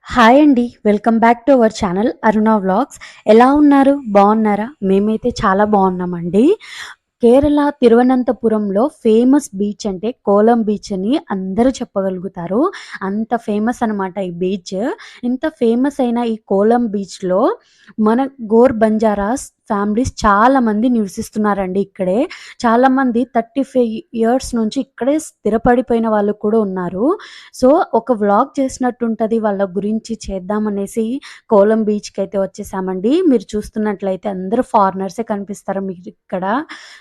Hi అండి. Welcome back to our channel Aruna vlogs. ఎలా ఉన్నారు? బాగున్నారా? మేమైతే చాలా బాగున్నామండి. కేరళ తిరువనంతపురంలో ఫేమస్ బీచ్ అంటే కోలం బీచ్ అని అందరూ చెప్పగలుగుతారు. అంత ఫేమస్ అనమాట ఈ బీచ్. ఇంత ఫేమస్ అయిన ఈ కోలం బీచ్‌లో మన గోర్ బంజారాస్ ఫ్యామిలీస్ చాలామంది నివసిస్తున్నారండి ఇక్కడే. చాలామంది 35 ఇయర్స్ నుంచి ఇక్కడే స్థిరపడిపోయిన వాళ్ళు కూడా ఉన్నారు. సో, ఒక వ్లాగ్ చేసినట్టుంటది వాళ్ళ గురించి చేద్దామనేసి కోలం బీచ్‌కైతే వచ్చేసామండి. మీరు చూస్తున్నట్లయితే అందరూ ఫారినర్సే కనిపిస్తారు మీకిక్కడ.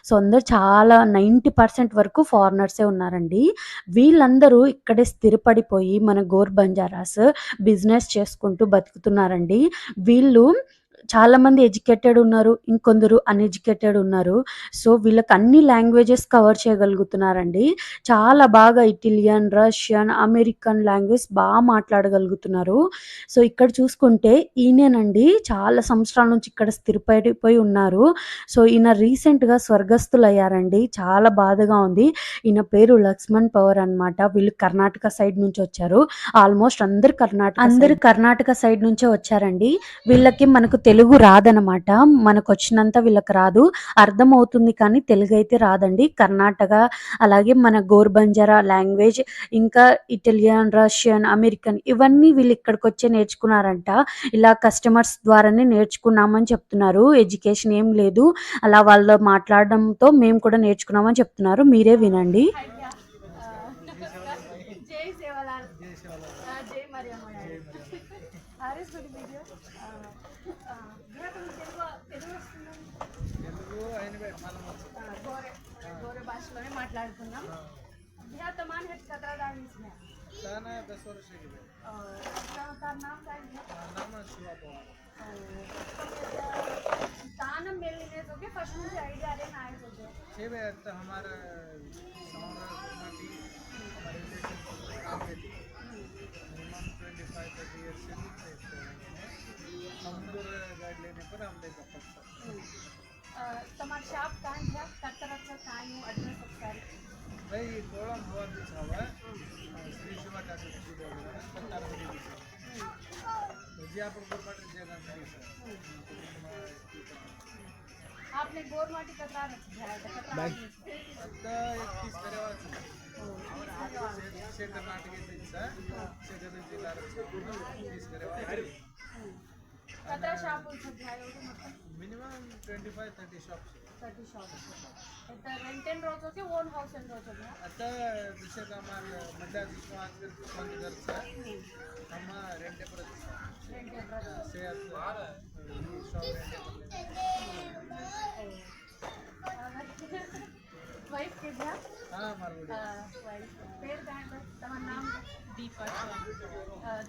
సో, అందరూ చాలా 90% వరకు ఫారినర్సే ఉన్నారండి. వీళ్ళందరూ ఇక్కడే స్థిరపడిపోయి మన గోర్ బంజారాస్ బిజినెస్ చేసుకుంటూ బతుకుతున్నారండి. వీళ్ళు చాలామంది ఎడ్యుకేటెడ్ ఉన్నారు. ఇంకొందరు అన్‌ఎడ్యుకేటెడ్ ఉన్నారు. సో, వీళ్ళకి అన్ని లాంగ్వేజెస్ కవర్ చేయగలుగుతున్నారండి. చాలా బాగా ఇటాలియన్, రష్యన్, అమెరికన్ లాంగ్వేజ్ మాట్లాడగలుగుతున్నారు. సో, ఇక్కడ చూసుకుంటే ఈయనేనండి చాలా సంవత్సరాల నుంచి ఇక్కడ స్థిరపడిపోయి ఉన్నారు. సో, ఈయన రీసెంట్‌గా స్వర్గస్థులయ్యారండి. చాలా బాధగా ఉంది. ఈయన పేరు లక్ష్మణ్ పవర్ అనమాట. వీళ్ళు కర్ణాటక సైడ్ నుంచొచ్చారు. ఆల్మోస్ట్ అందరూ కర్ణాటక సైడ్ నుంచే వచ్చారండి. వీళ్ళకి మనకు తెలుగు రాదనమాట. మనకొచ్చినంత వీళ్ళకి రాదు. అర్థమవుతుంది కానీ తెలుగైతే రాదండి. కర్ణాటక అలాగే మన గోర్ బంజారా లాంగ్వేజ్, ఇంకా ఇటాలియన్, రష్యన్, అమెరికన్ ఇవన్నీ వీళ్ళు ఇక్కడికొచ్చే నేర్చుకున్నారంట. ఇలా కస్టమర్స్ ద్వారానే నేర్చుకున్నామని చెప్తున్నారు. ఎడ్యుకేషన్ ఏం లేదు. అలా వాళ్ళు మాట్లాడడంతో మేము కూడా నేర్చుకున్నామని చెప్తున్నారు. మీరే వినండి. जय सेवालाल जय మరియమ్మ ఆర్ఎస్ గుడి వీడియో భయ్యా तुम తెలుగు వస్తుందా తెలుగు అయిన గోరే గోరే భాషలోనే మాట్లాడుతున్నాం भैया तमान है कतरा डाल इसमें ताना 10 वर्ष की है का नाम क्या है नाम शिवा पवार ताना मिलने तो के फर्स्ट मुझे आईडिया आ रहे ना आए तो छे बे तो हमारा सामरा माटी हमारे रिलेशन काम देती मिनिमम 25-30 इयर्स से हम दूर गाइड लेने पर हम लेकर पड़ता तुम्हारा शॉप कहाँ है कतरा का कहाँ है एड्रेस ఒకసారి भाई कोलम हुआ बीच हवा श्री शिवा टाटा की देवरा कतारगुड़ी बीच विजयपुर गोरमाटी जगह में सर आपने गोरमाटी कतरा रखा है कतरा आता 21 करेवा से कर्नाटक के सर से गदग जिला रखा 21 करेवा कतरा शॉप है मतलब मिनिमम 25-30 शॉप्स 30 शॉप्स आता रेंट एंड रोज के ओन हाउस एंड रोज आता जैसे हमार मध्य विश्वास बंद घर से हम रेंट पर से शॉप रेंट वाइफ के क्या हां मारवाड़ी वाइफ पेड़ का है तुम्हारा नाम दीपा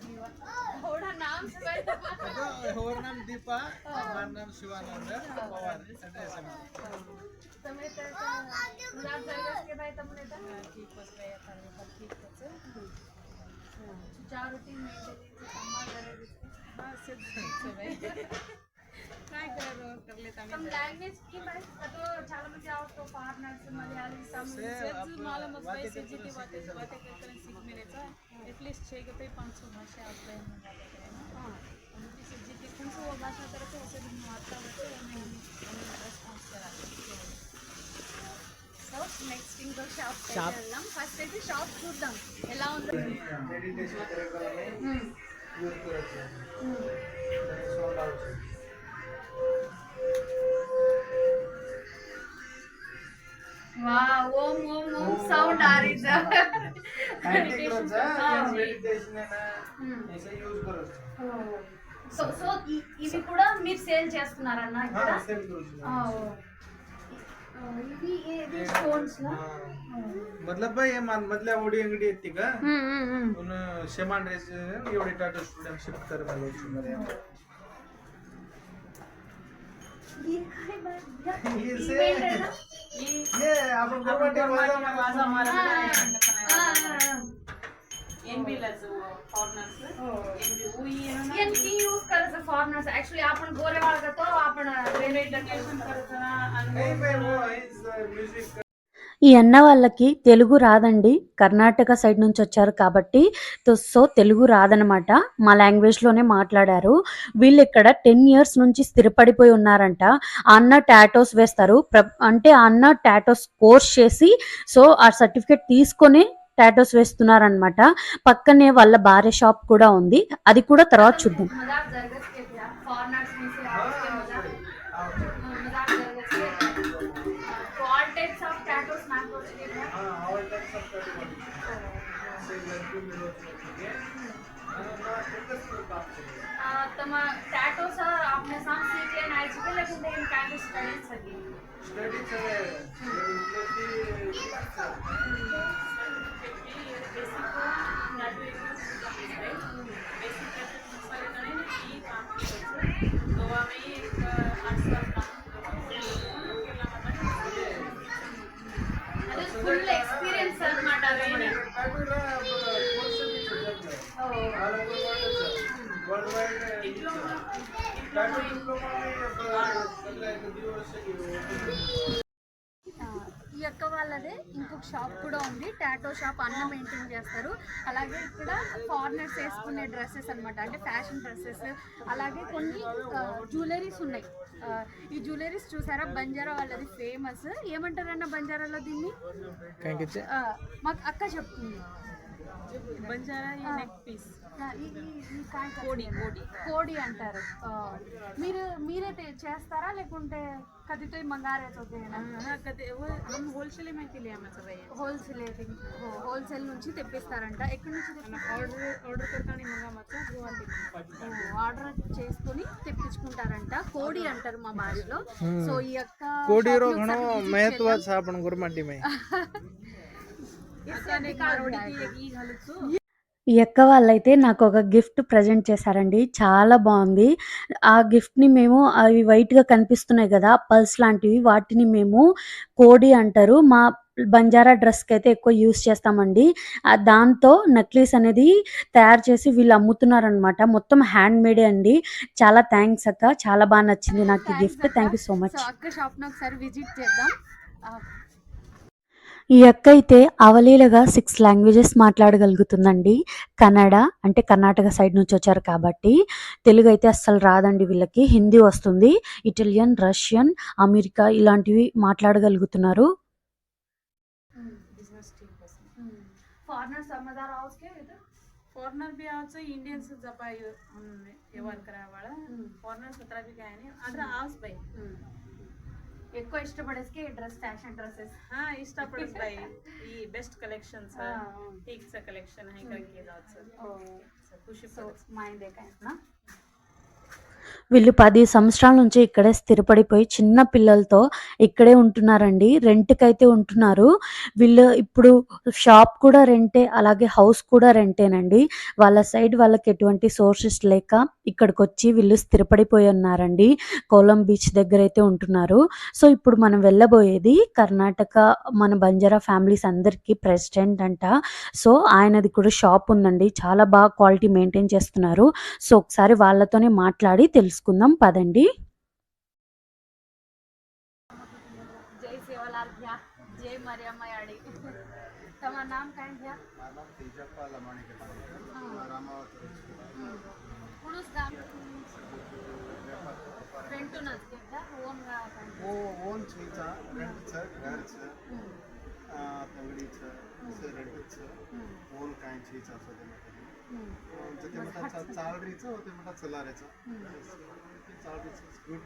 दीवा थोड़ा नाम से और नाम दीपा हमारा नाम शिवानंद पवार एड्रेस है તમે તો ગુલાબ જરગસ के भाई तुमने तो ठीक बस गया था पर ठीक है चार रूटीन में सम्मा करे हां से भाई काय कर लेता मैं तुम लैंग्वेज की भाई तो చాలా మంది आओ ఫారినర్స్ మలయాళీ तमिल मालूम है भाई से जीती बातें करते हैं सीख मेरे तो एटलीस्ट 6 के पे 500 भाषा आता है ना हां उनकी से जीती कौन सी वो भाषा करते उसे भी आता है मैं रेस्पॉन्स करा నెక్స్ట్ ఇంకో షాప్ వెళ్దాం ఫస్ట్ అయితే షాప్ చూద్దాం ఎలా ఉందో మెడిటేషన్ కరెక్ట్గానే యూజ్ చేయొచ్చు సౌండ్ అవుతుంది वाह ओम ओम ओम साउंड आ रही है मेडिटेशन है ना ऐसे यूज करो సో ఇవి కూడా మీరు సేల్ చేస్తున్నారన్న ఇక్కడ इवी स्टोन्स ना मतलब भाई ये मान मतलब ओडी अंगडी येते का उन शेमान ड्रेस एवढे टाटा स्टुडियो शिफ्ट कर मला सुंदर ये आपण गवर्नमेंट वाजा मारा एनबीलाच फॉरेनर्स एनबी यूज करायचं फॉरेनर्स ऍक्च्युअली आपण गोरे वाळगतो आपण रेल्वे इंटरनेशनल करायचं आणि नाही भाई वो इज म्युझिक ఈ అన్న వాళ్ళకి తెలుగు రాదండి. కర్ణాటక సైడ్ నుంచి వచ్చారు కాబట్టి సో, తెలుగు రాదనమాట. మా లాంగ్వేజ్‌లోనే మాట్లాడారు. వీళ్ళిక్కడ 10 ఇయర్స్ నుంచి స్థిరపడిపోయి ఉన్నారంట. ఆ అన్న టాటూస్ వేస్తారు. అంటే ఆ అన్న టాటూస్ కోర్స్ చేసి సో, ఆ సర్టిఫికేట్ తీసుకొని టాటూస్ వేస్తున్నారనమాట. పక్కనే వాళ్ళ భార్య షాప్ కూడా ఉంది. అది కూడా తర్వాత చూద్దాం. टैटूस आपने साथ सीख लेना है चाहिए लेकिन इन काइंड ऑफ स्टडीज सकी स्टडीज है गोवा में एक 8 साल का अरे फुल एक्सपीरियंस अన్నమాట వేని वर्ल्ड वाइड ఈ యొక్క వాళ్ళదే ఇంకొక షాప్ కూడా ఉంది. టాటో షాప్ అన్న మెయింటైన్ చేస్తారు. అలాగే ఇక్కడ ఫారినర్స్ వేసుకునే డ్రెస్సెస్ అన్నమాట, అంటే ఫ్యాషన్ డ్రెస్సెస్. అలాగే కొన్ని జ్యువెలరీస్ ఉన్నాయి. ఈ జ్యువెలరీస్ చూసారా, బంజారా వాళ్ళది ఫేమస్. ఏమంటారన్న బంజారాలో దీన్ని? మాకు అక్క చెప్తుంది. బంజారా ఈ నెక్ పీస్ కోడి కోడి కోడి అంటారు. మీరే చేస్తారా లేకుంటే कभी तो मंगा रहे होते हैं ना? हाँ कभी वो हम होलसेल में के लिए हमें सब है होलसेल నుంచి తెప్పిస్తారంట. ఎక్కడి నుంచి ఆర్డర్ करतानी मंगा मत ఆర్డర్ చేసుకొని తెప్పించుకుంటారంట. కోడి అంటారు మా భాషలో. సో ఈ యొక్క కోడి रो घणो महत्व छ आपण गुरमाटी में इसने कारोडी की घालुचो. ఈ అక్క వాళ్ళైతే నాకు ఒక గిఫ్ట్ ప్రజెంట్ చేశారండి. చాలా బాగుంది. ఆ గిఫ్ట్‌ని మేము అవి వైట్‌గా కనిపిస్తున్నాయి కదా, పల్స్ లాంటివి, వాటిని మేము కోడి అంటారు. మా బంజారా డ్రెస్‌కైతే ఎక్కువ యూజ్ చేస్తామండి. దాంతో నెక్లెస్ అనేది తయారు చేసి వీళ్ళు అమ్ముతున్నారనమాట. మొత్తం హ్యాండ్ మేడే అండి. చాలా థ్యాంక్స్ అక్క. చాలా బాగా నచ్చింది నాకు ఈ gift. Thank you so much. So అక్క షాప్‌ని ఒకసారి విజిట్ చేద్దాం. ఈ అక్క అయితే అవలీలగా 6 లాంగ్వేజెస్ మాట్లాడగలుగుతుందండి. కన్నడ అంటే కర్ణాటక సైడ్ నుంచి వచ్చారు కాబట్టి. తెలుగు అయితే అస్సలు రాదండి వీళ్ళకి. హిందీ వస్తుంది. ఇటాలియన్, రష్యన్, అమెరికా ఇలాంటివి మాట్లాడగలుగుతున్నారు. फॉरेनर भी आवाज इंडियन्स जपाय व्यवहार करावाळा फॉरेनर 17 भी काय नाही आदर आवाज बाई ఎక్కువ ఇష్టపడేసి డ్రెస్ ఫ్యాషన్ డ్రెస్సెస్ ఇష్టపడేసి బై ఈ బెస్ట్ కలెక్షన్స్ ठीक सा कलेक्शन है करके जाओ खुशी से माइंड देखा ना. వీళ్ళు 10 సంవత్సరాల నుంచి ఇక్కడే స్థిరపడిపోయి చిన్న పిల్లలతో ఇక్కడే ఉంటున్నారండి. రెంట్‌కైతే ఉంటున్నారు. వీళ్ళు ఇప్పుడు షాప్ కూడా రెంటే, అలాగే హౌస్ కూడా రెంటేనండి. వాళ్ళ సైడ్ వాళ్ళకి ఎటువంటి సోర్సెస్ లేక ఇక్కడికొచ్చి వీళ్ళు స్థిరపడిపోయి ఉన్నారండి. కోలం బీచ్ దగ్గరైతే ఉంటున్నారు. సో ఇప్పుడు మనం వెళ్ళబోయేది కర్ణాటక మన బంజారా ఫ్యామిలీస్ అందరికీ ప్రెసిడెంట్ అంట. సో ఆయనది కూడా షాప్ ఉందండి. చాలా బాగా క్వాలిటీ మెయింటైన్ చేస్తున్నారు. సో ఒకసారి వాళ్ళతోనే మాట్లాడి తెలుసుకుందాం పదండి. जय सेवालाल भैया, जय मरियम याड़ी. तमा नाम काय भैया? माझं नाम तेजप्पा लमाणे के रामावत कुणूस गाव रेंटूनच घेता ओन गाव ओन छीचा रेंटचं घरचं तंगडीचं रेंटचं ओन काय छीचा असं ते म्हणतात चालरीचं होते म्हणतात चलाऱ्याचं चालरीचं गुड.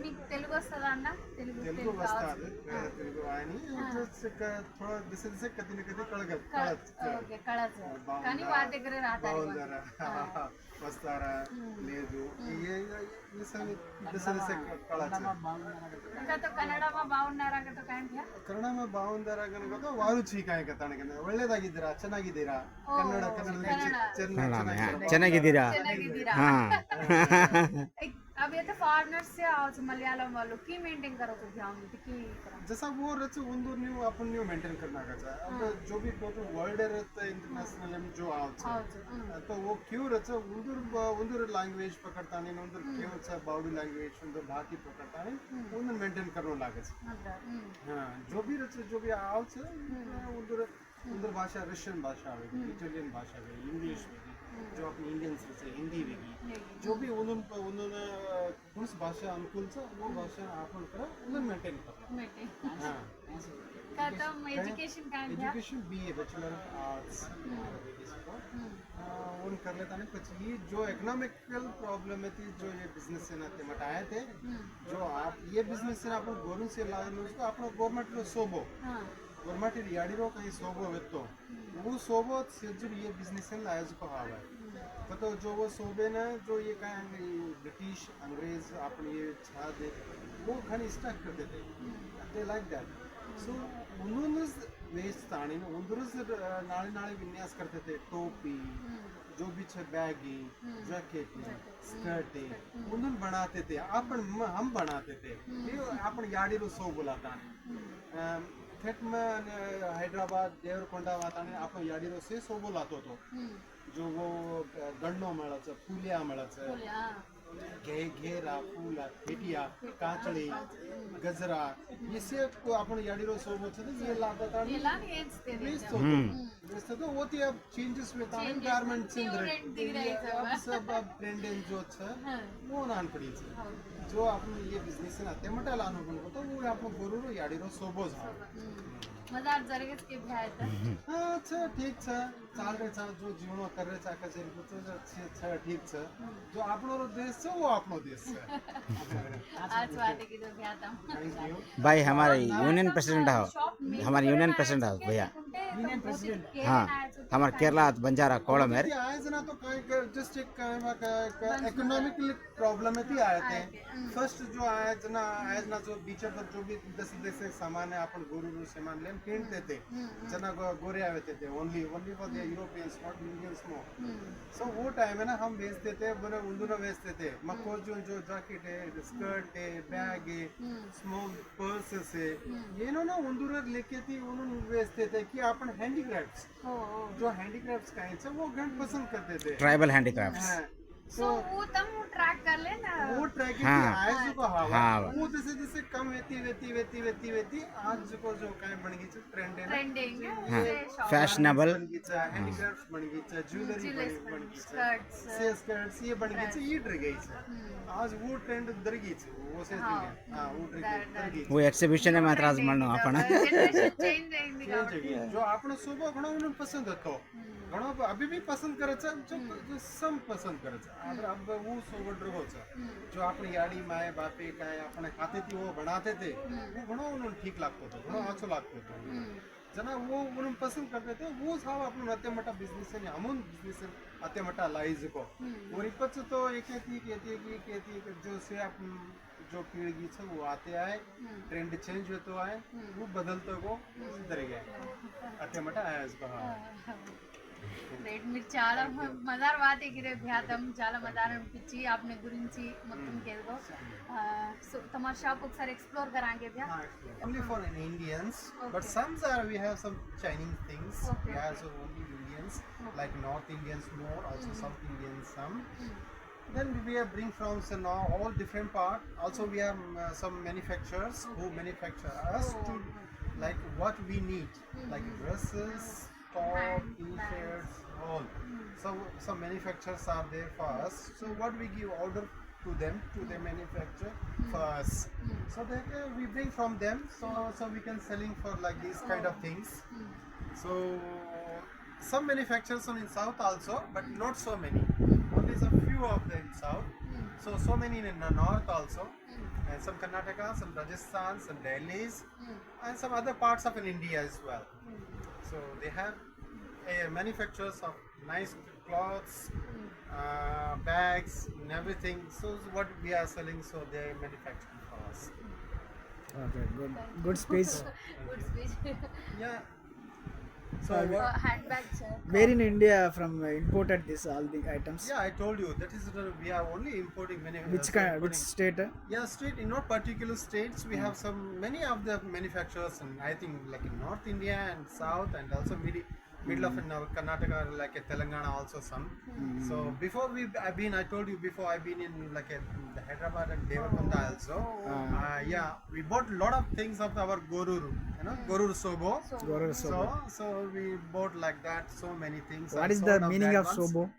మీకు తెలుగు వస్తుందా అన్న? తెలుగు వస్తుంది. తెలుగు అని थोडं दिसे दिसे कधी ना कधी कळत కానీ వారి దగ్గర రాతారు వస్తారా లేదు दिसे दिसे कळायचं. ఇంకా తో ಕನ್ನಡમાં బాగున్నారా ಅಂತ ಕಾಣ್ತೀಯಾ? ಕನ್ನಡમાં ಬಾವುಂದಾರ ಗನಗತ ವಾರು ಚೀಕಾಯ ಕತಾಣಗೆ ಒಳ್ಳೆದಾಗಿದ್ದೀರಾ ಚೆನ್ನಾಗಿದ್ದೀರಾ ಕನ್ನಡ ಚೆನ್ನಾಗಿದ್ದೀರಾ ಹಾ अब अब ये तो फॉरेनर्स से आओ मलयालम वालों की मेंटेन करो तो ध्यान की करा जैसा वो रच उंदूर न्यू अपन न्यू मेंटेन करना का चाहे अब जो भी टोटल वर्ल्ड रहता है इंटरनेशनल में जो आओ तो वो क्यों रच उंदूर उंदूर लैंग्वेज पकड़ता नहीं उंदूर क्यों चा बाउडी लैंग्वेज उंदूर भाषा पकड़ता नहीं उन्हें मेंटेन करने लागे हाँ जो भी रच जो भी आओ उंदूर उंदूर भाषा रशियन भाषा आवेगी इटालियन भाषा आवेगी इंग्लिश आवेगी जो अपनी इंडियंस से हिंदी वेगी जो भी उन्होंने उस भाषा अनुकूल से वो भाषा आपन करा उन्हें मेंटेन करना हाँ खत्म एजुकेशन का education BA bachelor of arts उन कर लेता नहीं कुछ ये जो इकोनॉमिकल प्रॉब्लम है थी जो ये बिजनेस से नाते मटाए थे जो आप ये बिजनेस से अपन गवर्नमेंट से लाए उसको अपना गवर्नमेंट लो सोबो गवर्नमेंट याडिरो कहीं सोबो वेत्तो वो सोबो सिर्फ ये बिजनेस से लाए को हावा है तो जो वो सोबे ना जो ये कहीं ब्रिटिश अंग्रेज अपने ये छा दे वो घनी स्टक करते थे दे लाइक दैट सो उन्होंने वेस्ट ताने उन्होंने नाले नाले विन्यास करते थे टोपी जो भी छे बैगी जैकेट स्कर्ट उन्होंने बनाते थे अपन हम बनाते थे ये अपन याडिरो सो बुलाता थेट में हैदराबाद देवरकोंडा वाताने आपण याडिरो से सो बोलातो तो जो वो गन्नो मळा छ फुलिया मळा छ घेरा फूला फेटिया काचड़ी गजरा ये सब को अपन याडिरो सो बोलते थे ये लाता था तो वो थी अब चेंजेस में था गारमेंट्स इन अब सब अब ट्रेंड जो छ वो नान पड़ी छ जो अपन ये बिजनेस ना ते मटा लानो को तो वो अपन गोरुरो याडिरो सोबो छ मजार जरगेस के भी आया था हाँ अच्छा ठीक छ चाल रहे छ जो जीवन कर रहे छ कचेरी को तो छ ठीक छ जो आपनो देश छ वो आपनो देश छ आज वाटे की तो भी आता भाई हमारे यूनियन प्रेसिडेंट हो हमारे यूनियन प्रेसिडेंट हो भैया यूनियन प्रेसिडेंट हाँ हमारे केरला बंजारा कोलम है आए ना तो जस्ट एक इकोनॉमिकल प्रॉब्लम है थी आए थे फर्स्ट जो आए ना जो बीच पर जो भी दस सामान है अपन गुरु सामान ले किनते थे जना गोरे आवे थे only for the Europeans not Indians more so वो टाइम है ना हम बेचते थे बड़े उंदूर बेचते थे मक्को जो जैकेट है स्कर्ट है बैग है स्मॉल पर्सेस है ये ना उंदूर लेके थी उन्होंने बेचते थे कि अपन हैंडीक्राफ्ट्स जो हैंडीक्राफ्ट्स का है वो घंट पसंद करते थे ट्राइबल हैंडीक्राफ्ट्स सो वो तम ट्रैक कर लेना वो ट्रैकिंग हाँ, आयज को हवा हाँ। वो जैसे जैसे कम वेती आज को जो काय बन गई ट्रेंड है ट्रेंडिंग हाँ फैशनेबल बन गई हैंडीक्राफ्ट्स बन गई ज्वेलरी बन गई स्कर्ट्स स्कर्ट्स ये बन गई ये डर गई आज वो ट्रेंड डर गई वो से हां वो डर गई वो एक्सिबिशन में मात्र आज मनो अपन जनरेशन चेंज रहेगी जो आपण सुबह घणो उन्हें पसंद હતો घणो अभी भी पसंद करे छ जो सम पसंद करे छ अब वो सोबत रहो छ जो आपण याडी माए बापे काय आपण खाते थी वो बनाते थे वो घणो उन्हें ठीक लागतो तो घणो अच्छा लागतो तो जना वो उन्हें पसंद करते थे वो साव अपन अत्य मटा बिजनेस है हमन बिजनेस अत्य मटा लाइज को और इपच तो एक कहती जो से अपन जो पीढ़ी छ वो आते आए ट्रेंड चेंज होतो आए वो बदलतो को इधर गया अत्य मटा आया इसको రేట్ మీరు చాలా మజార్ వాతే గిరే భ్యాతం చాలా మజార్ అనిపించి आपने గురించి మొత్తం కేదో సో తమ షాప్ ఒకసారి explore కరాంగే భ్యా only for Indians but some are we have some Chinese things we have so only Indians like North Indians more also South Indians some then we have bring from all different part also we have some manufacturers who manufacture us to like what we need like dresses top t-shirts all so some manufacturers are there for us so what we give order to them to the manufacturer for us so that we bring from them so we can selling for like these kind of things so some manufacturers are in south also but not so many only a few of them in south so many in the north also and some Karnataka some Rajasthan some Delhi's and some other parts of India as well so they have manufacturers of nice clothes bags and everything so what we are selling so they are manufacturing for us good speech good speech yeah So handbags. Where in India from imported this all the items? yeah, I told you that is we are only importing many. Which kind? Which state? Yeah, state in not particular states we have some many of the manufacturers, and I think like in North India and South and also middle of in our Karnataka, like Telangana also some. So before I told you before I've been in like the Hyderabad and Devarakonda also. Yeah, we bought a lot of things of our Goruru, Goruru Sobo. Goruru Sobo. So we bought like that so many things. What I is sold the of meaning that of ones. sobo?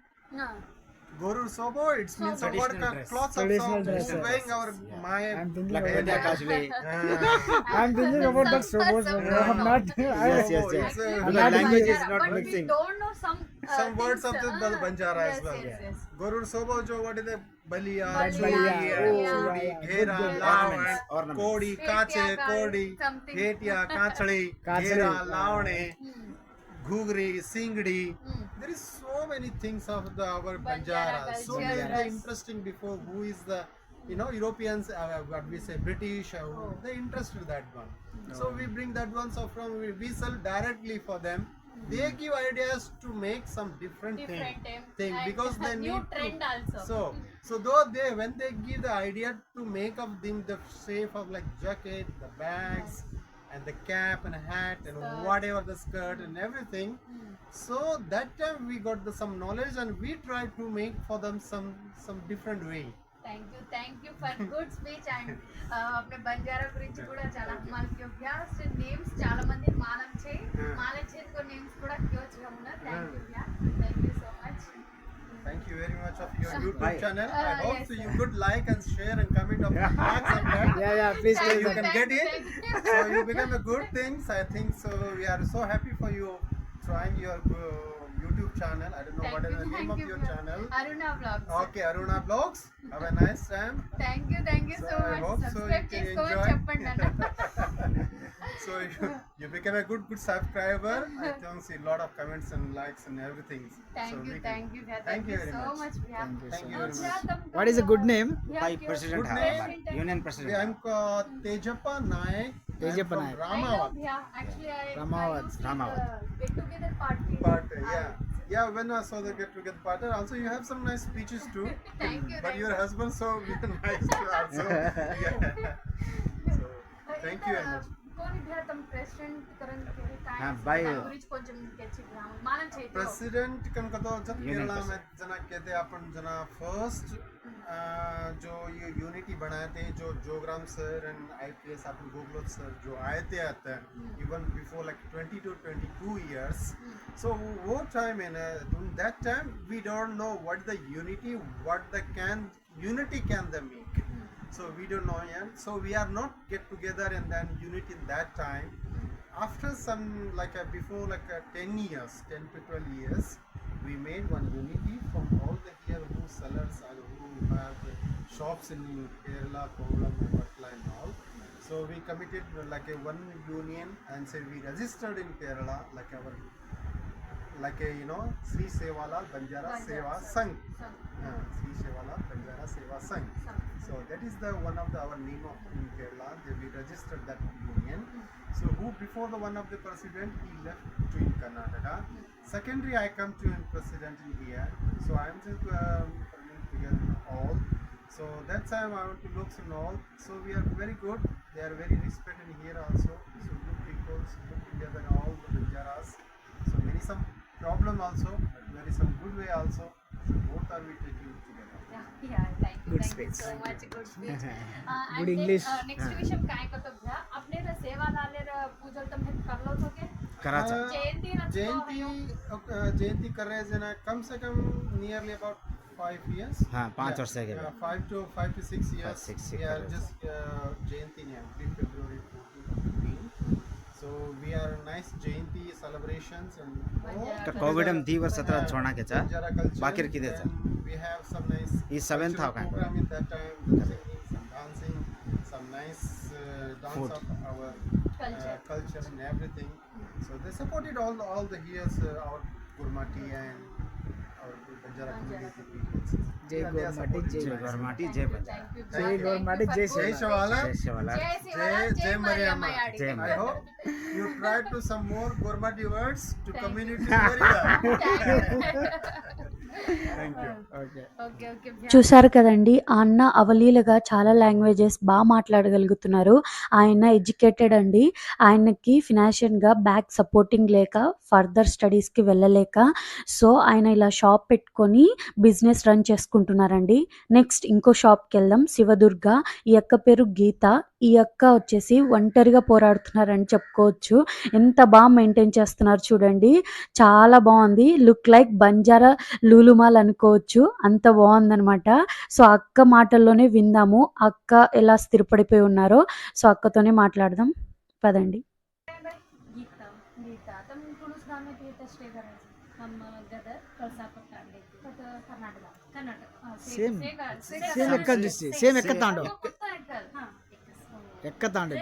Goruru Sobo, it means Traditional dress. cloths of Traditional sobo. dress. Wearing our my. I'm thinking Like about Vedya that. Kajli. I'm thinking about that sobo. I'm not. Yes, yes, yes. It's a- Because not language is English. not but mixing. we don't know some words of things, the Banjara yes, as well. yes. Gorur Sobo, jo what is the Baliya, Baliya, Chudi, yeah. Chudi, Yeah. Ghera, Good, good. Lawan, Ornaments. Kodi, Kache, Hetya, Kodi, something. Hetya, Kachali, Kachali, Ghera, yeah. Lavane, Ghugri, Singdi. There is so many things of our Banjara Banjara. So culture, many yes. interesting before who is the Europeans, what we say British, they interested that one. So we bring that one. So from we sell directly for them. They give ideas to make some different thing and because they new need trend to. also. So though when they give the idea to make of them the shape of like jacket, the bags, and the cap and hat and whatever the skirt and everything. So that time we got some knowledge and we tried to make for them some different way. Thank you for good speech and अपने బంజారా గురించి కూడా చాలా మనకి Abhyas names చాలా మంది మాలంచే को names కూడా క్యోచ్ హమునా thank you so much Thank you very much of your YouTube Bye. channel. I hope yes, so you could like and share and comment of feedback and that. Yeah, please So tell you them. can get it. So you become a good things. I think so. We are so happy for you trying your YouTube channel. I don't know what is the name of your channel. Aruna vlogs Okay, Aruna Vlogs. Have a nice time. Thank you so I much hope so subscribe you can చేసుకోమని enjoy. చెప్పండి అన్న So you become a good subscriber. I can see a lot of comments and likes and everything. So thank we you can- thank you very so much. Much Thank you very much. What is a good name? By President Good Hamabar, name. Union I'm President. Tejappa Naik. Tejappa I'm Naik. from Ramawat. Ramawat. Get together party. But yeah, when I saw the get together party, also you have some nice speeches too. Thank you. But your husband so nice too also. Yeah. So thank you very much. कौन इधर तुम president करन के हाँ, time by- गुरिच కొంచెం గెచ్చి మానం చేతో president कनकतो जब Union Kerala में President. जना कहते अपन जना फर्स्ट जो ये यूनिटी बनाए थे जो जोग्राम सर एंड आईपीएस अपन गोगलोत सर जो आए थे आते even before like 20 to 22 years. So वो time in that time we don't know what the unity, what the unity can they make. So we don't know yet. So we are not get together and then unity in that time. After some before 10 years, 10 to 12 years, we made one unity from all the here who sellers and who have shops in Kerala, Kollam, and Patla and all. So we committed like a one union and say we registered in Kerala like our Sri Sevalal Banjara Seva Sangh. Sri Sevalal Banjara Seva Sangh. So that is the one of our name of in Kerala. We registered that union. So who before the one of the president he left to in Karnataka. Secondary I come to in president in here. So I am just bringing together all. So that time I want to look and all. So we are very good. They are very respected here also. So good people, so good together all the Banjaras. So many some problem also, but very some good way also. So both are we taking together. Good speech. so much good speech Good English. Next विषय काय करतो भ्या आपले सेवा लालेर पूजल तुम करलो तो के कराचा. जयंती जयंती कर रहे हैं ना कम से कम नियरली अबाउट 5 years. हाँ, 5 वर्ष से 5 to 6 years. 6 We are years. just Jayanti in February 14. So we are nice Jayanti celebrations and तो कोविड में 2 वर्ष तक छोड़ना के चा Banjara culture. बाकी की दे चा. Then we have some nice ये 7th था cultural का. program in that time, singing, some dancing, some nice dance Food. of our Culture. culture and everything. So they supported all the years our Gurmati and our Banjara community people. Jai Yeah, they are Gormati, supporting Jai जय Banjara. गौरमाटी जय Punjab Jai Gormati, Jai Jai Shivala. Shivala. जय Shivlal Jai Mariamma. जय I माता hope you try to some more Gormati words to community very well. Thank you. Okay. Okay okay చూసారు కదండి ఆ అన్న అవలీలగా చాలా లాంగ్వేజెస్ బాగా మాట్లాడగలుగుతున్నారు. ఆయన ఎడ్యుకేటెడ్ అండి. ఆయనకి ఫినాన్షియల్గా బ్యాక్ సపోర్టింగ్ లేక ఫర్దర్ స్టడీస్కి వెళ్ళలేక సో ఆయన ఇలా షాప్ పెట్టుకొని బిజినెస్ రన్ చేసుకుంటున్నారండి. నెక్స్ట్ ఇంకో షాప్కి వెళ్దాం. శివదుర్గ. ఈ అక్క పేరు గీత. ఈ అక్క వచ్చేసి ఒంటరిగా పోరాడుతున్నారని చెప్పుకోవచ్చు. ఎంత బాగా మెయింటైన్ చేస్తున్నారు చూడండి. చాలా బాగుంది. లుక్ లైక్ బంజారా లూలుమాల్ అనుకోవచ్చు. అంత బాగుందనమాట. సో అక్క మాటల్లోనే విందాము అక్క ఎలా స్థిరపడిపోయి ఉన్నారో. సో అక్కతోనే माట్లాడదాం పదండి. गीता गीता तुम पुरुष गांव में कितने स्टे कर रहे थे हम गदर कलसापत कांडे Karnataka Karnataka Same. Same Ekka district. Same Ekka Tando. हां Ekka Tando.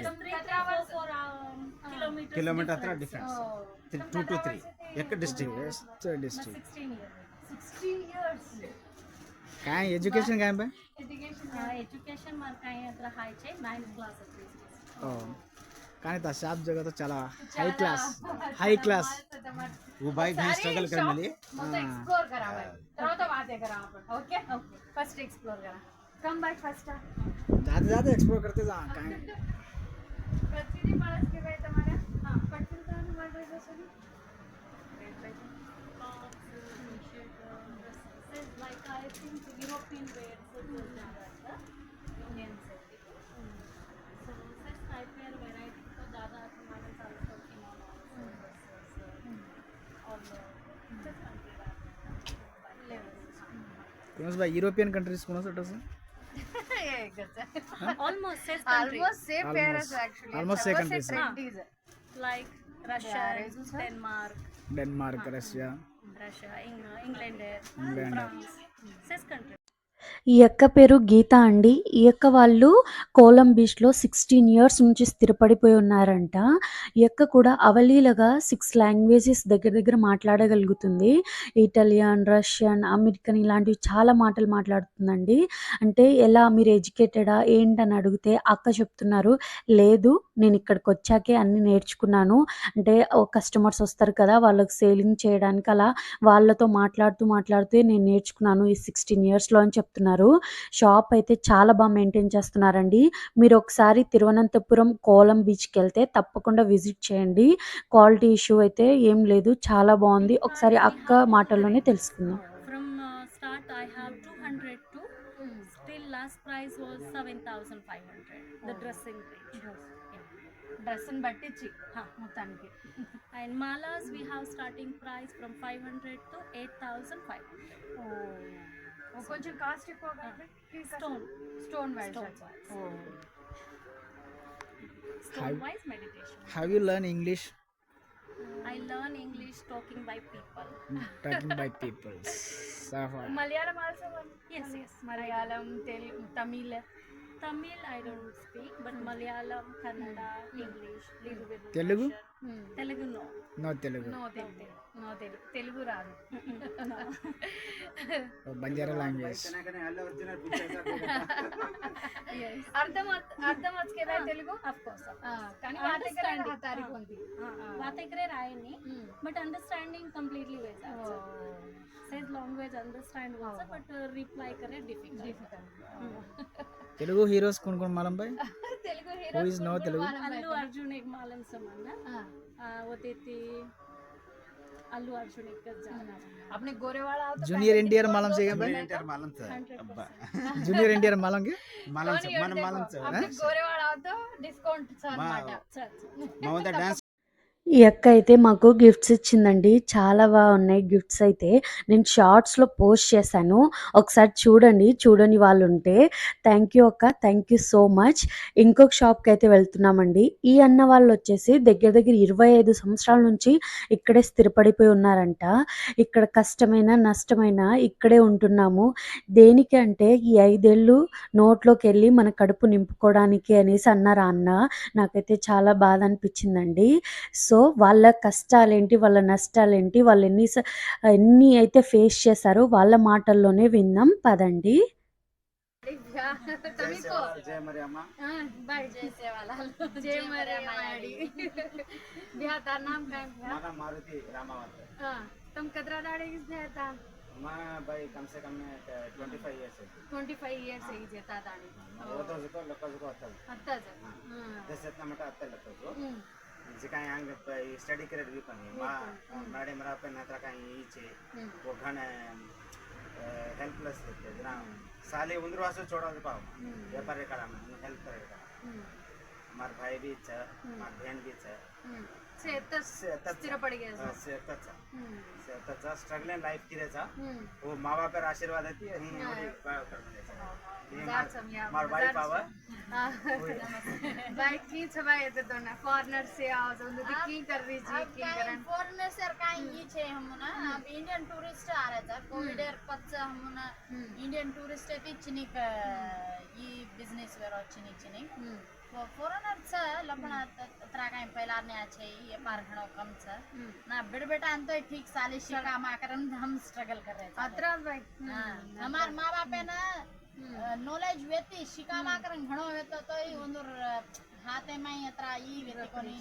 travel for kilometers kilometre अത്ര डिफरेंस 2 to 3 एक डिस्ट्रिक्ट West district. 16 years काय education काय बे? एजुकेशन मार काय अत्र हाय छे 9th क्लास Oh. కానీ తా షాప్ జగత చాలా హై క్లాస్ वो बाइक में स्ट्रगल कर मिली మొత్తం ఎక్స్ప్లోర్ కరావాలి తర్వాత వాతే కరా आपण ఓకే ఫస్ట్ ఎక్స్ప్లోర్ కరా कम बैक फर्स्ट जाते जाते एक्सप्लोर करते जा काय प्रतिदिन माणस के गए तुम्हारे हां पटकन का word रेजोनी like I think European wear so ज़्यादा Indian से so such type wear variety तो ज़्यादा हमारे साल working on all just country levels कोणस बा युरोपियन कंट्रीज कोणस वाटस almost same Almost same Almost. parents actually. Almost same countries. Trendies. like Russia, Denmark, Denmark Russia Russia, England, England. France, such countries. ఈ అక్క పేరు గీత అండి. ఈ అక్క వాళ్ళు కోలం బీచ్లో 16 ఇయర్స్ నుంచి స్థిరపడిపోయి ఉన్నారంట. ఈ అక్క కూడా అవలీలగా 6 లాంగ్వేజెస్ దగ్గర దగ్గర మాట్లాడగలుగుతుంది. ఇటాలియన్, రష్యన్, అమెరికన్ ఇలాంటివి చాలా మాటలు మాట్లాడుతుందండి. అంటే ఎలా మీరు ఎడ్యుకేటెడా ఏంటని అడిగితే అక్క చెప్తున్నారు, లేదు నేను ఇక్కడికి వచ్చాకే అన్నీ నేర్చుకున్నాను. అంటే కస్టమర్స్ వస్తారు కదా వాళ్ళకి సేలింగ్ చేయడానికి అలా వాళ్ళతో మాట్లాడుతూ నేను నేర్చుకున్నాను ఈ 16 ఇయర్స్లో అని చెప్తున్నారు. షాప్ అయితే చాలా బాగా మెయింటైన్ చేస్తున్నారండి. మీరు ఒకసారి తిరువనంతపురం కోలం బీచ్కి వెళ్తే తప్పకుండా విజిట్ చేయండి. క్వాలిటీ ఇష్యూ అయితే ఏం లేదు, చాలా బాగుంది. ఒకసారి అక్క మాటల్లోనే తెలుసుకుందాం. From start I have 200 to still last price was 7,500 the dressing range. Dress and బట్టించి మొత్తానికి And malas we have starting price from 500 to 8,500. కొంచెం కాస్ట్ ఎక్కువ stone wise Stone wise meditation. Have you learn English I learn English talking by people. Talking by people Malayalam also Yes, yes. Malayalam Telugu Tamil Tamil I don't speak, but Malayalam, Kannada, English, little bit. Telugu? Russian. Telugu no. No Telugu no Telugu Telugu రాదు Banjara language అర్థం వచ్చేదా Telugu Of course. కానీ మా దగ్గర తారీఖు ఉంది Vatakre Rayani, but understanding completely ways. Says language understand also, but reply करे difficult. Telugu heroes कौन कौन मालूम भाई Telugu who is no Telugu Allu Arjun ek malam samana. Wote thi Allu Arjun ek jana. अपने गोरे वाला आओ तो जूनियर एनटीआर मालूम से क्या भाई इंटर मालूम से अब्बा जूनियर एनटीआर मालूम के मालूम से मन मालूम से अपने गोरे वाला आओ तो डिस्काउंट सर మా మాట మమత డాన్స్ ఈ అక్క అయితే మాకు గిఫ్ట్స్ ఇచ్చిందండి. చాలా బాగున్నాయి గిఫ్ట్స్ అయితే. నేను షార్ట్స్లో పోస్ట్ చేశాను, ఒకసారి చూడని వాళ్ళు ఉంటే. థ్యాంక్ యూ అక్క, థ్యాంక్ యూ సో మచ్. ఇంకొక షాప్కి అయితే వెళ్తున్నామండి. ఈ అన్న వాళ్ళు వచ్చేసి దగ్గర దగ్గర 25 సంవత్సరాల నుంచి ఇక్కడే స్థిరపడిపోయి ఉన్నారంట. ఇక్కడ కష్టమైన నష్టమైన ఇక్కడే ఉంటున్నాము. దేనికి అంటే ఈ 5 ఏళ్ళు నోట్లోకి వెళ్ళి మన కడుపు నింపుకోవడానికి అనేసి అన్నారు ఆ అన్న. నాకైతే చాలా బాధ అనిపించిందండి. సో వాళ్ళ కష్టాలేంటి, వాళ్ళ నష్టాలేంటి, వాళ్ళు ఎన్ని అయితే ఫేస్ చేశారో వాళ్ళ మాటల్లోనే విందాం పదండి. तुम्ही को जय मरियम्मा बाय जय सेवालाल जय मरे मायाडी बिहा तार नाम काय बिहा माना मारुति रामावत हां तुम कतरा दाडे किस देता मैं भाई कम से कम 25 इयर्स है 25 इयर्स आहे जेता दाडी वो तो जुको लोक जुको होता आत्ताच जस इतना मटा आता लगता जो जे काय अंग स्टडी करे भी पण मा मॅडम रा पे नत्र काय इचे वो घण हेल्पलेस है जना साले उंदर वासो छोड़ा दे पाओ व्यापार करा में हेल्प करेगा हमार भाई भी छ हमार बहन भी छ स्थिर पड गया से तचा स्ट्रगल इन लाइफ की रेचा वो माँ बाप पर आशीर्वाद देती है ही मार वाइफ आवा बाय की छबा येते तो ना फॉरेनर से आवाज उंदर की कर रही जी की करन फॉरेनर सर काही ई छे हमना अब इंडियन टूरिस्ट आ रहा था कोविड एर पच्च हमना इंडियन टूरिस्ट ती चिनिक ई बिझनेस वेर चिनिक चिनिक फॉरेनर छ लपना तरा काही पहिला ने छे ये पार घणो कम छ ना बेटा अंतो ठीक साले शिका मा करन हम स्ट्रगल कर रहे अत्रा भाई हमार माँ बाप है ना नॉलेज वेती शिका मा करन घणो वेतो तो ई ओंदर हाते में अत्रा ई वेती कोनी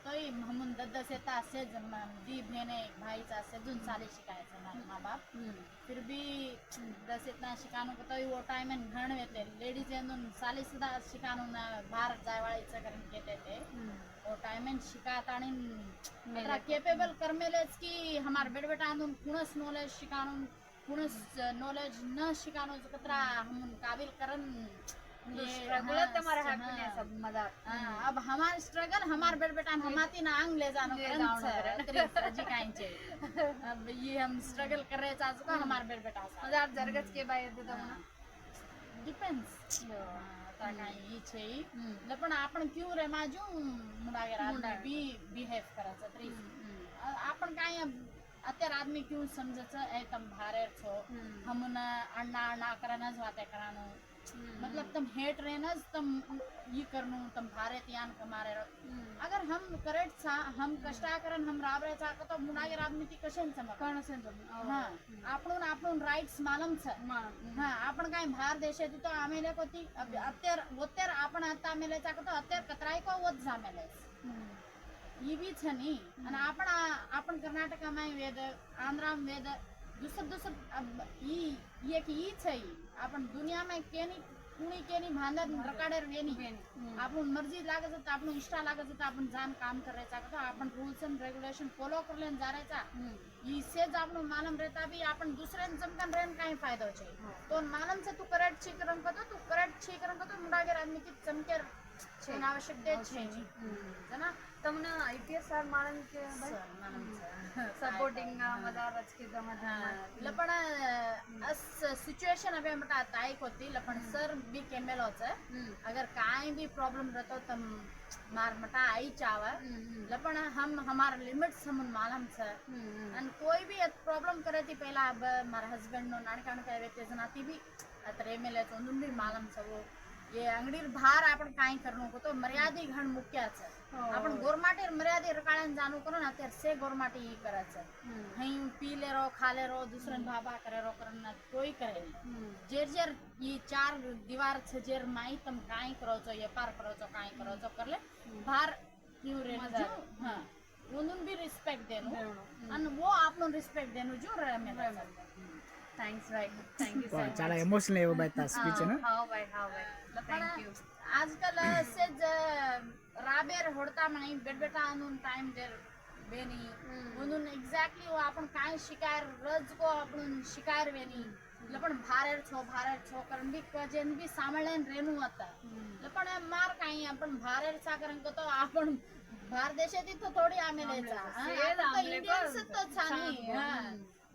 तो ही हमन दद्दस येता से दी बहने भाई चा से दुन साले शिकाय छे माँ बाप फिर भी 10 इतना शिकानो को तो वो टाइम में घण वेते लेडीज एंदुन साले सुदा शिकानो ना बाहर जाय वाली च करन केते थे वो टाइम में शिकातानी अत्रा कैपेबल करमेलेस की हमार बेटा एंदुन कुणस नॉलेज शिकानो कुणस नॉलेज न शिकानो कतरा हमन काबिल करन ये स्ट्रगल तुम्हारे हाथ में है सब मदद अब हमार स्ट्रगल हमार बेटा हमाती ना आंग ले जानो करन जी काई छे अब ये हम स्ट्रगल कर रहे चाच को हमार बेटा हजार जरगत के बाय येते तो डिपेंड्स ता काई ई छे लपण आपण क्यों रे माजू मुडागे रात बी बिहेव कराचा तरी आपण काई અત્યારે આદમી ક્યું સમજે છે એ તમ ભારે છો હમને અಣ್ણા અಣ್ણા કરને જ વાતે કરાનો मतलब तुम हेट रहना तुम ये करनो तुम भारे त्यान कमारे अगर हम करेक्ट सा हम कष्टा करन हम राब रे चा तो मुनागे राजनीति कशेन सम कर्ण सेन हां આપણું રાઈટ્સ માલમ છે હા આપણ કાઈ બહાર દેશે તો આમેલે કોતી અત્યારે આપણ હતા આમેલે चा તો અત્યારે કતરાઈ કો વધ સામેલે ये भी छ नी અને आपण कर्नाटकમાં વેદ આંધ્રામાં વેદ दूसर अब ये कि ई छै आपण दुनिया में केनी कुणी केनी भांदर रकाडर वेनी आपण मर्जी लागे त आपण इष्टा लागे त आपण जान काम करायचा का आपण रूल्स एंड रेगुलेशन फॉलो करलेन जारायचा ई से ज आपण मालम रहता भी आपण दुसऱ्यान चमकन रेन काही फायदो छै तो मालम से तू करेक्ट छी करन को तू करेक्ट छी करन को तो मुडागे राजनीति चमकेर છે આવશ્યકતા છે जना તમને આઈપીએસ આર માણન કે सपोर्टिंग मला राजकीय जमात लपण अस सिच्युएशन अबे मटा ताईक होती लपण सर भी केमेल होचे अगर काई भी प्रॉब्लम रहतो तम मार मटा आई चावा लपण हम हमार लिमिट्स हम मालूम छे अन कोई भी प्रॉब्लम करे थी पहला अब मार हस्बैंड नो नानकाण के व्यक्ति जनाती भी अतरे मेले तो भी मालूम छे वो ये अंगडी बाहर आपण काई करनो को तो मर्यादा घण मुख्य छे आपण गोरमाटे मर्यादा रकाळन जानो करो ना तेर से गोरमाटे ई करे छे हई पी ले रो खा ले रो दूसरन भाबा करे रो करन कोई करे नहीं जेर जेर ये चार दीवार छे जेर माई तुम काई करो छो ये पार करो छो काई करो छो कर ले बाहर क्यों रे हां उनुन भी रिस्पेक्ट देनो अन वो आपनो रिस्पेक्ट देनो जो रे में थैंक्स भाई थैंक यू सो చాలా ఎమోషనల్ అయ్యబోతా స్పీచ్ ను हां भाई थैंक यू आजकल से राबेर होडता मनी बेटा अनुन टाइम देर बेनी उनुन एग्जैक्टली वो आपण काय शिकायर रोज को आपण शिकायर वेनी लपण भारेर छो करन भी कजेन भी सामळेन रेनु आता लपण मार काय आपण भारेर चा करन को तो आपण बाहर देशाती तो थोडी आमेलेचा हां इंडियन तो छानी हां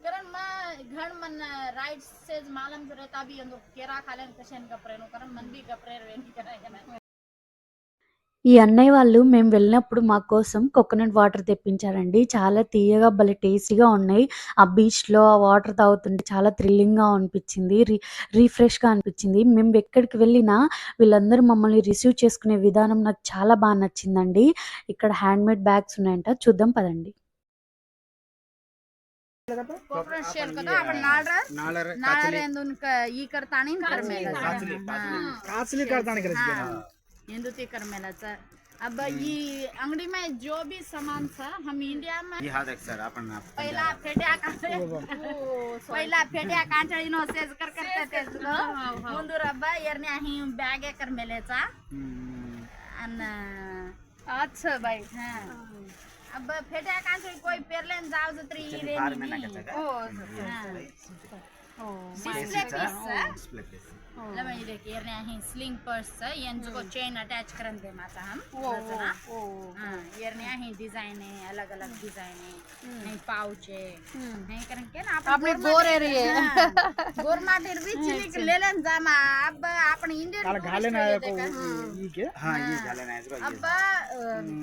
कारण मा घण मन राइट्स से मालम रहता भी अंदर केरा खालेन कशेन कपरेनो कारण मन भी कपरेर वेनी कराय ఈ అన్నయ్య వాళ్ళు మేము వెళ్ళినప్పుడు మా కోసం కోకోనట్ వాటర్ తెప్పించారండి. చాలా తియ్యగా భలే టేస్టీగా ఉన్నాయి. ఆ బీచ్‌లో ఆ వాటర్ తాగుతుంటే చాలా థ్రిల్లింగ్‌గా అనిపించింది. రిఫ్రెష్‌గా అనిపించింది. మేము ఎక్కడికి వెళ్ళినా వీళ్ళందరూ మమ్మల్ని రిసీవ్ చేసుకునే విధానం నాకు చాలా బా నచ్చిందండి. ఇక్కడ హ్యాండ్‌మేడ్ బ్యాగ్స్ ఉన్నాయంట. చూద్దాం పదండి. कोकण शेल का तो आपण नाळर ಎಂದುನ್ ಈ करतानी करमेला काचली करताना करायची हिंदू ते करमेलाचा अब ये अंगड़ी में जो भी सामान था हम इंडिया में ही हा देख सर आपण पहिला फेड्या कांचळी नो सेज करते ते ಮುಂದು ರಬ್ಬ ಎರನೇ ही ಬ್ಯಾಗ್ करमेलेचा अन अच्छा बाई हां अब फेड्या कांचळी कोई पेरलेन जाव जत्री रे बार में ना कहता का डिस्प्ले पीस डिस्प्ले पीस लबा ये देखिए येरने ही स्लिंग पर्स यांचो चेन अटैच करन दे माता हम हां येरने ही डिजाइन है अलग अलग डिजाइन है नहीं पाउच है नहीं करन के ना आपने गोरे रे गोर माटेर भी चिलिक लेलन जामा अब आपण इंडियन काल घाले ना ई के हां ये झालं नाही इसको अब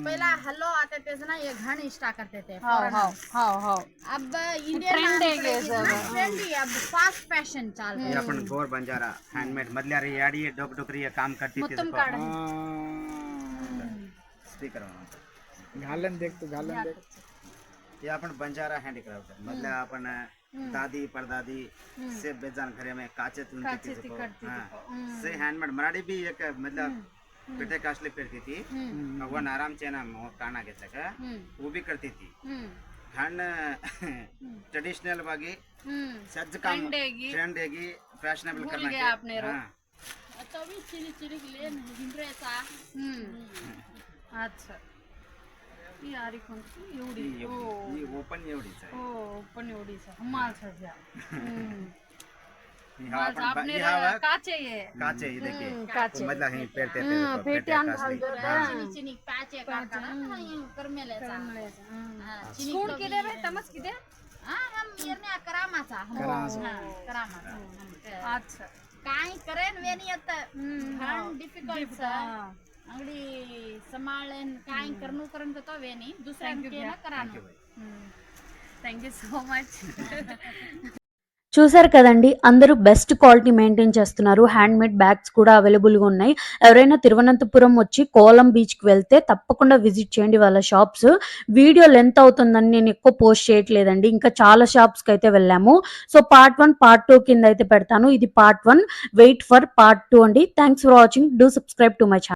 पहला हल्लो आते थे ना ये घण स्टा करते थे हां अब इंडियन ट्रेंडी अब फास्ट फैशन चाल ये आपण गोर बंजारा हैंडमेड मधल्या रे याडी डोक डोकरी काम करती थी स्पीकर घालन देख तू घालन देख ये आपण बंजारा हैंडीक्राफ्ट मधल्या आपण दादी परदादी से बेजान घरे में काचे तुनती थी हां से हैंडमेड मराठी भी एक मतलब पेटे कासले पेरती थी भगवान आराम से ना काना घेता का वो भी करती थी हैंड ट्रेडिशनल बागी सज्ज काम ट्रेंड हैगी फैशनेबल करना गया आपने रो। तो भी चिली चिली ले हिंड्रेसा अच्छा ही आरी कोणती एवढी ये ओपन एवढीच आहे हो पण एवढीच हमाल सध्या यहाँ अपन आपने यहाँ काचे ये काचे ये देखिए काचे मतलब यहीं पेरते थे पेटे आन घाल दो चिनी चिनी पाचे काढताना ये करमेलेचा चिनी स्कूल किती रे तमस किती हां हम येरने करामाचा करामाचा अच्छा काय करेन वेनी आता घण डिफिकल्ट अंगडी संभाळेन काय करनु करन तो वेनी दुसऱ्या केला करानो थैंक यू सो मच చూసారు కదండి, అందరూ బెస్ట్ క్వాలిటీ మెయింటైన్ చేస్తున్నారు. హ్యాండ్మేడ్ బ్యాగ్స్ కూడా అవైలబుల్గా ఉన్నాయి. ఎవరైనా తిరువనంతపురం వచ్చి కోలం బీచ్కి వెళ్తే తప్పకుండా విజిట్ చేయండి వాళ్ళ షాప్స్. వీడియో లెంత్ అవుతుందని నేను ఎక్కువ పోస్ట్ చేయట్లేదండి, ఇంకా చాలా షాప్స్కి అయితే వెళ్ళాము. సో పార్ట్ 1 పార్ట్ 2 కింద అయితే పెడతాను. ఇది పార్ట్ 1, వెయిట్ ఫర్ పార్ట్ 2 అండి. Thanks for watching. Do subscribe to my channel.